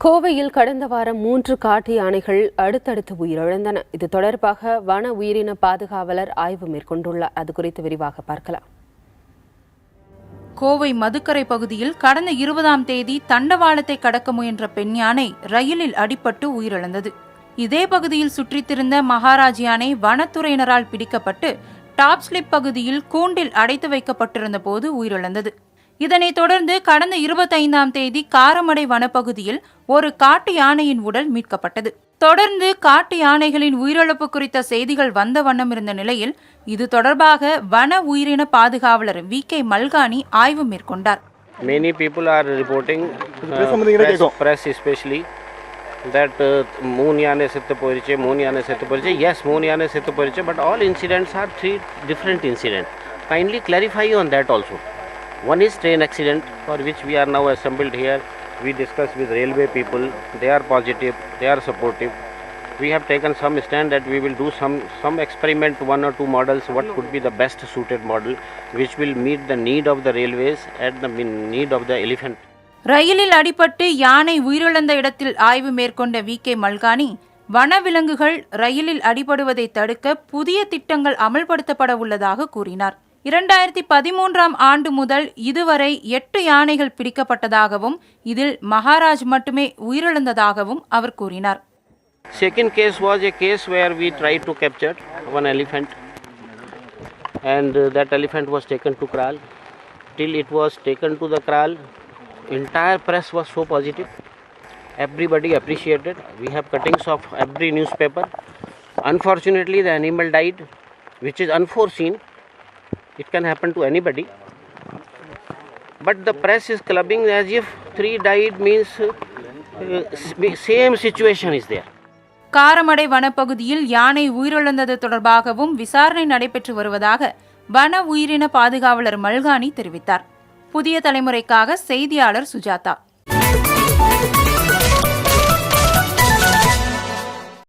கோவையில் கடந்த வாரம் 3 காட்டு யானைகள் அடுத்தடுத்து உயிரிழந்தன. இது தொடர்பாக வன உயிரின பாதுகாவலர் ஆய்வு மேற்கொண்டுள்ளார். அது குறித்து விரிவாக பார்க்கலாம். கோவை மதுக்கரை பகுதியில் கடந்த 20ஆம் தேதி தண்டவாளத்தை கடக்க முயன்ற பெண் யானை ரயிலில் அடிபட்டு உயிரிழந்தது. இதே பகுதியில் சுற்றித்திருந்த மகாராஜ் யானை வனத்துறையினரால் பிடிக்கப்பட்டு டாப் ஸ்லிப் பகுதியில் கூண்டில் அடைத்து வைக்கப்பட்டிருந்த போது உயிரிழந்தது. இதனைத் தொடர்ந்து கடந்த 25ஆம் தேதி காரமடை வனப்பகுதியில் ஒரு காட்டு யானையின் உடல் மீட்கப்பட்டது. தொடர்ந்து காட்டு யானைகளின் உயிரிழப்பு குறித்த செய்திகள் வந்த வண்ணம் இருந்த நிலையில் இது தொடர்பாக வன உயிரின பாதுகாவலர் V.K. மல்கானி ஆய்வு மேற்கொண்டார். Many people are reporting, press especially, that moon yane settu poriche. Yes, moon yane settu poriche, but all incidents are 3 different incidents. Kindly clarify on that also. One is train accident, for which we are now assembled here. We discuss with railway people. They are positive, they are supportive. We have taken some stand that we will do some experiment, 1 or 2 models, what could be the best suited model, which will meet the need of the railways and the need of the elephant. ரயிலில் அடிபட்டு யானை உயிரிழந்த இடத்தில் ஆய்வு மேற்கொண்ட V.K. Malkani, வனவிலங்குகள் ரயிலில் அடிபடுவதை தடுக்க புதிய திட்டங்கள் அமல்படுத்தப்பட உள்ளதாக கூறினார். 2013ஆம் ஆண்டு முதல் இதுவரை 8 யானைகள் பிடிக்கப்பட்டதாகவும் இதில் மகாராஜ் மட்டுமே உயிரிழந்ததாகவும் அவர் கூறினார். Second case was a case where we tried to capture one elephant, and that elephant was taken to Kral. Till it was taken to the Kral, entire press was so positive. Everybody appreciated. We have cuttings of every newspaper. Unfortunately, the animal died, which is unforeseen. It can happen to anybody. But the press is clubbing as if 3 died means same situation is there. Karamadai வனப்பகுதியில் யானை உயிரிழந்தது தொடர்பாகவும் விசாரணை நடைபெற்று வருவதாக வன உயிரின பாதுகாவலர் மல்கானி தெரிவித்தார். புதிய தலைமுறைக்காக செய்தியாளர் சுஜாதா.